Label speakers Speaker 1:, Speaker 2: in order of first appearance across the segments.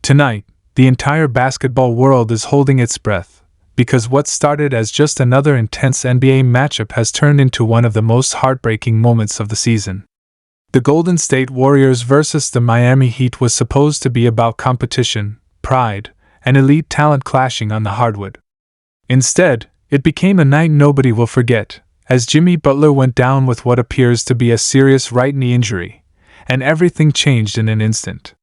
Speaker 1: Tonight, the entire basketball world is holding its breath, because what started as just another intense NBA matchup has turned into one of the most heartbreaking moments of the season. The Golden State Warriors versus the Miami Heat was supposed to be about competition, pride, and elite talent clashing on the hardwood. Instead, it became a night nobody will forget, as Jimmy Butler went down with what appears to be a serious right knee injury, and everything changed in an instant.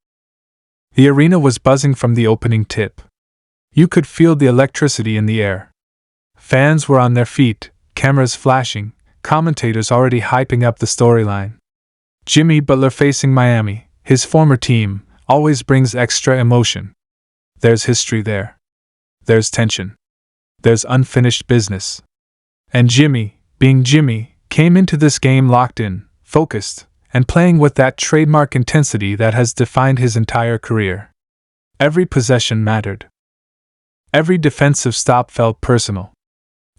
Speaker 1: The arena was buzzing from the opening tip. You could feel the electricity in the air. Fans were on their feet, cameras flashing, commentators already hyping up the storyline. Jimmy Butler facing Miami, his former team, always brings extra emotion. There's history there. There's tension. There's unfinished business. And Jimmy, being Jimmy, came into this game locked in, focused, and playing with that trademark intensity that has defined his entire career. Every possession mattered. Every defensive stop felt personal.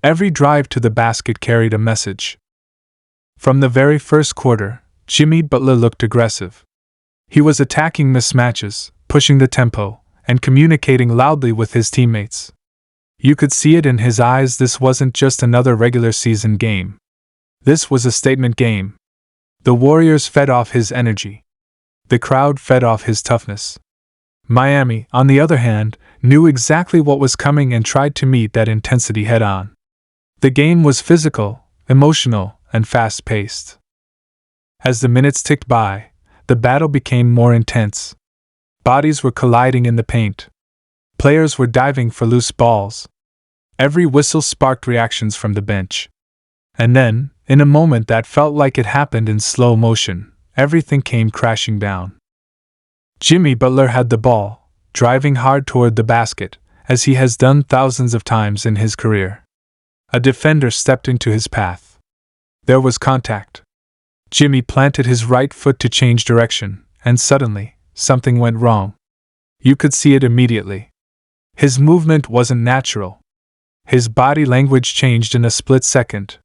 Speaker 1: Every drive to the basket carried a message. From the very first quarter, Jimmy Butler looked aggressive. He was attacking mismatches, pushing the tempo, and communicating loudly with his teammates. You could see it in his eyes. This wasn't just another regular season game. This was a statement game. The Warriors fed off his energy. The crowd fed off his toughness. Miami, on the other hand, knew exactly what was coming and tried to meet that intensity head-on. The game was physical, emotional, and fast-paced. As the minutes ticked by, the battle became more intense. Bodies were colliding in the paint. Players were diving for loose balls. Every whistle sparked reactions from the bench. And then, in a moment that felt like it happened in slow motion, everything came crashing down. Jimmy Butler had the ball, driving hard toward the basket, as he has done thousands of times in his career. A defender stepped into his path. There was contact. Jimmy planted his right foot to change direction, and suddenly, something went wrong. You could see it immediately. His movement wasn't natural. His body language changed in a split second.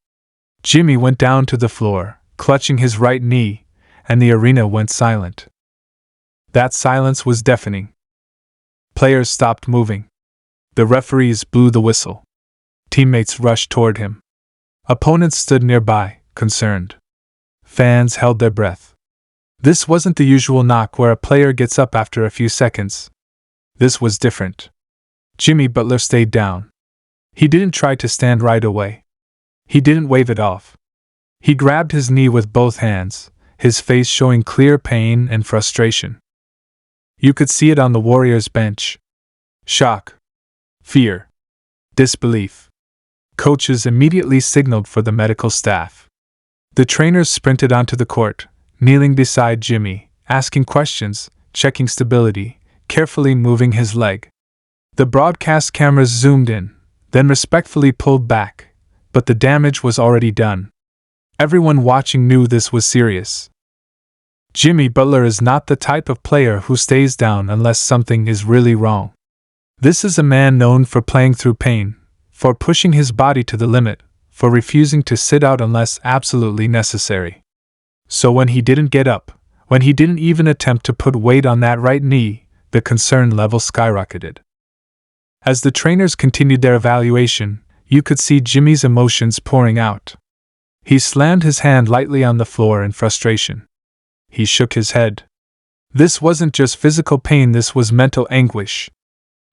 Speaker 1: Jimmy went down to the floor, clutching his right knee, and the arena went silent. That silence was deafening. Players stopped moving. The referees blew the whistle. Teammates rushed toward him. Opponents stood nearby, concerned. Fans held their breath. This wasn't the usual knock where a player gets up after a few seconds. This was different. Jimmy Butler stayed down. He didn't try to stand right away. He didn't wave it off. He grabbed his knee with both hands, his face showing clear pain and frustration. You could see it on the Warriors' bench. Shock. Fear. Disbelief. Coaches immediately signaled for the medical staff. The trainers sprinted onto the court, kneeling beside Jimmy, asking questions, checking stability, carefully moving his leg. The broadcast cameras zoomed in, then respectfully pulled back, but the damage was already done. Everyone watching knew this was serious. Jimmy Butler is not the type of player who stays down unless something is really wrong. This is a man known for playing through pain, for pushing his body to the limit, for refusing to sit out unless absolutely necessary. So when he didn't get up, when he didn't even attempt to put weight on that right knee, the concern level skyrocketed. As the trainers continued their evaluation, you could see Jimmy's emotions pouring out. He slammed his hand lightly on the floor in frustration. He shook his head. This wasn't just physical pain, this was mental anguish.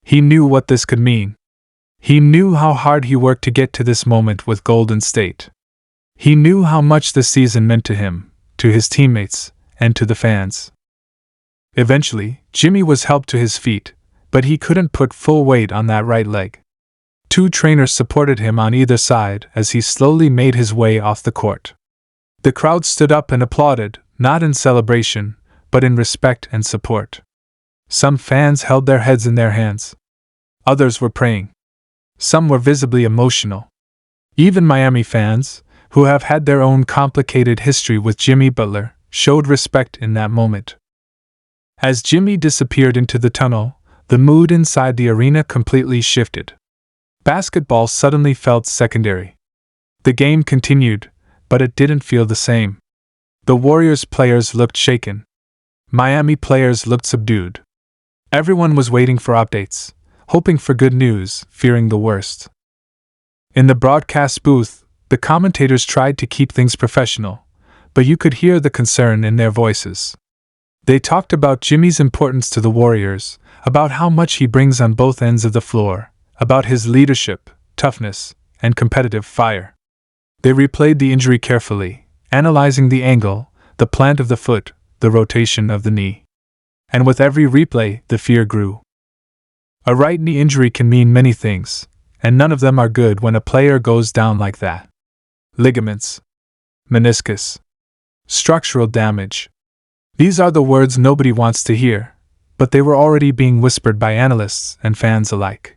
Speaker 1: He knew what this could mean. He knew how hard he worked to get to this moment with Golden State. He knew how much the season meant to him, to his teammates, and to the fans. Eventually, Jimmy was helped to his feet, but he couldn't put full weight on that right leg. Two trainers supported him on either side as he slowly made his way off the court. The crowd stood up and applauded, not in celebration, but in respect and support. Some fans held their heads in their hands. Others were praying. Some were visibly emotional. Even Miami fans, who have had their own complicated history with Jimmy Butler, showed respect in that moment. As Jimmy disappeared into the tunnel, the mood inside the arena completely shifted. Basketball suddenly felt secondary. The game continued, but it didn't feel the same. The Warriors players looked shaken. Miami players looked subdued. Everyone was waiting for updates, hoping for good news, fearing the worst. In the broadcast booth, the commentators tried to keep things professional, but you could hear the concern in their voices. They talked about Jimmy's importance to the Warriors, about how much he brings on both ends of the floor, about his leadership, toughness, and competitive fire. They replayed the injury carefully, analyzing the angle, the plant of the foot, the rotation of the knee. And with every replay, the fear grew. A right knee injury can mean many things, and none of them are good when a player goes down like that. Ligaments, meniscus, structural damage. These are the words nobody wants to hear, but they were already being whispered by analysts and fans alike.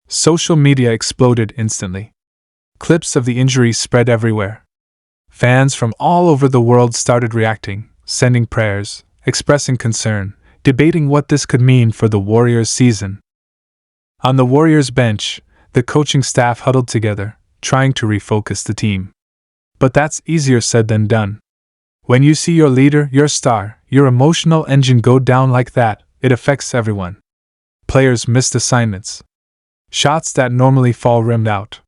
Speaker 1: Social media exploded instantly. Clips of the injury spread everywhere. Fans from all over the world started reacting, sending prayers, expressing concern, debating what this could mean for the Warriors' season. On the Warriors' bench, the coaching staff huddled together, trying to refocus the team. But that's easier said than done. When you see your leader, your star, your emotional engine go down like that, it affects everyone. Players missed assignments. Shots that normally fall rimmed out.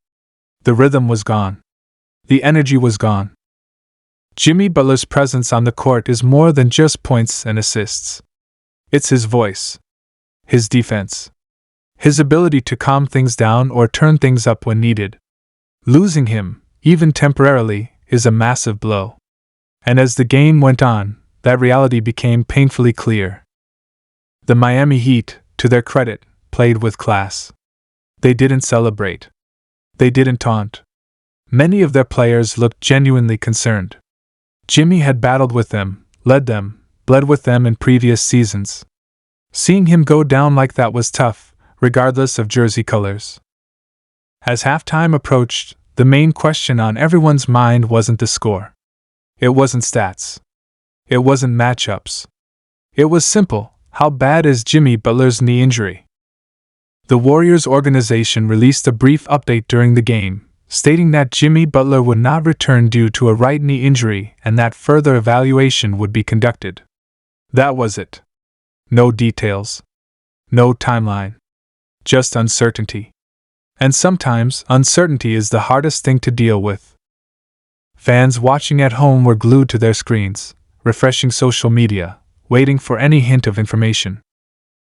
Speaker 1: The rhythm was gone. The energy was gone. Jimmy Butler's presence on the court is more than just points and assists. It's his voice, his defense, his ability to calm things down or turn things up when needed. Losing him, even temporarily, is a massive blow. And as the game went on, that reality became painfully clear. The Miami Heat, to their credit, played with class. They didn't celebrate. They didn't taunt. Many of their players looked genuinely concerned. Jimmy had battled with them, led them, bled with them in previous seasons. Seeing him go down like that was tough, regardless of jersey colors. As halftime approached, the main question on everyone's mind wasn't the score. It wasn't stats. It wasn't matchups. It was simple: how bad is Jimmy Butler's knee injury? The Warriors organization released a brief update during the game, stating that Jimmy Butler would not return due to a right knee injury and that further evaluation would be conducted. That was it. No details. No timeline. Just uncertainty. And sometimes, uncertainty is the hardest thing to deal with. Fans watching at home were glued to their screens, refreshing social media, waiting for any hint of information.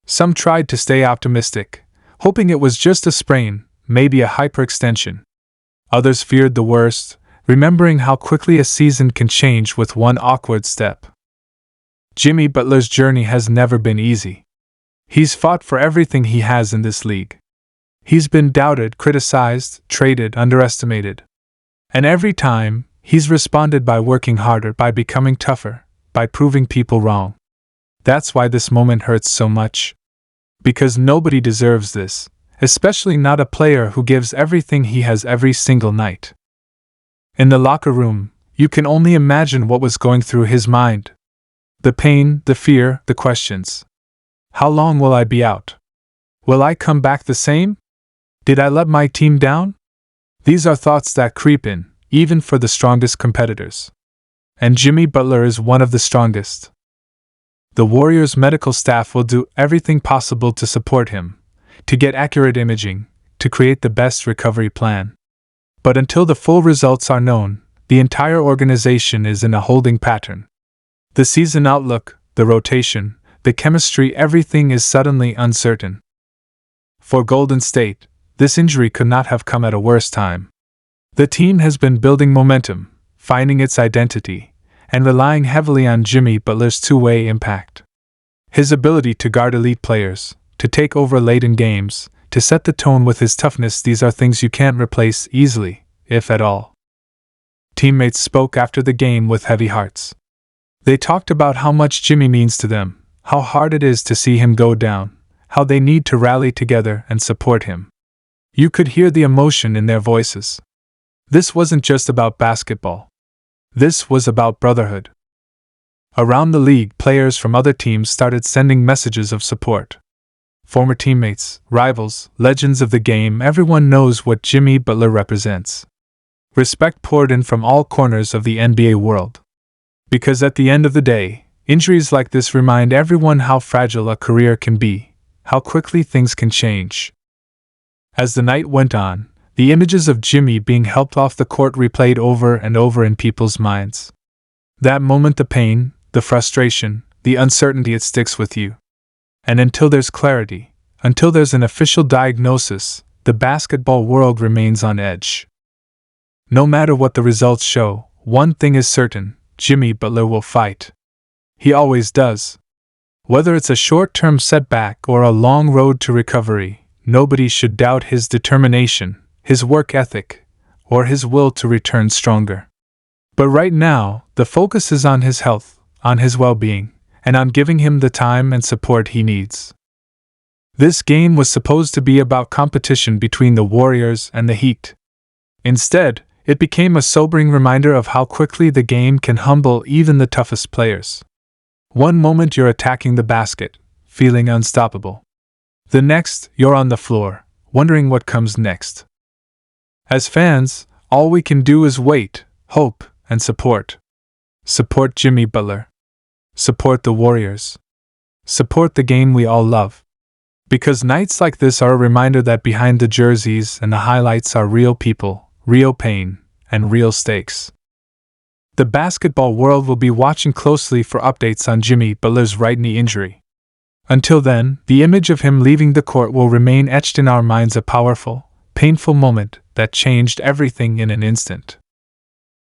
Speaker 1: Some tried to stay optimistic, hoping it was just a sprain, maybe a hyperextension. Others feared the worst, remembering how quickly a season can change with one awkward step. Jimmy Butler's journey has never been easy. He's fought for everything he has in this league. He's been doubted, criticized, traded, underestimated. And every time, he's responded by working harder, by becoming tougher, by proving people wrong. That's why this moment hurts so much. Because nobody deserves this, especially not a player who gives everything he has every single night. In the locker room, you can only imagine what was going through his mind. The pain, the fear, the questions. How long will I be out? Will I come back the same? Did I let my team down? These are thoughts that creep in, even for the strongest competitors. And Jimmy Butler is one of the strongest. The Warriors' medical staff will do everything possible to support him, to get accurate imaging, to create the best recovery plan. But until the full results are known, the entire organization is in a holding pattern. The season outlook, the rotation, the chemistry, everything is suddenly uncertain. For Golden State, this injury could not have come at a worse time. The team has been building momentum, finding its identity, and relying heavily on Jimmy Butler's two-way impact. His ability to guard elite players, to take over late in games, to set the tone with his toughness, these are things you can't replace easily, if at all. Teammates spoke after the game with heavy hearts. They talked about how much Jimmy means to them, how hard it is to see him go down, how they need to rally together and support him. You could hear the emotion in their voices. This wasn't just about basketball. This was about brotherhood. Around the league, players from other teams started sending messages of support. Former teammates, rivals, legends of the game, everyone knows what Jimmy Butler represents. Respect poured in from all corners of the NBA world. Because at the end of the day, injuries like this remind everyone how fragile a career can be, how quickly things can change. As the night went on, the images of Jimmy being helped off the court replayed over and over in people's minds. That moment, the pain, the frustration, the uncertainty, it sticks with you. And until there's clarity, until there's an official diagnosis, the basketball world remains on edge. No matter what the results show, one thing is certain: Jimmy Butler will fight. He always does. Whether it's a short-term setback or a long road to recovery, nobody should doubt his determination, his work ethic, or his will to return stronger. But right now, the focus is on his health, on his well-being, and on giving him the time and support he needs. This game was supposed to be about competition between the Warriors and the Heat. Instead, it became a sobering reminder of how quickly the game can humble even the toughest players. One moment you're attacking the basket, feeling unstoppable. The next, you're on the floor, wondering what comes next. As fans, all we can do is wait, hope, and support. Support Jimmy Butler. Support the Warriors. Support the game we all love. Because nights like this are a reminder that behind the jerseys and the highlights are real people, real pain, and real stakes. The basketball world will be watching closely for updates on Jimmy Butler's right knee injury. Until then, the image of him leaving the court will remain etched in our minds, a powerful, painful moment that changed everything in an instant.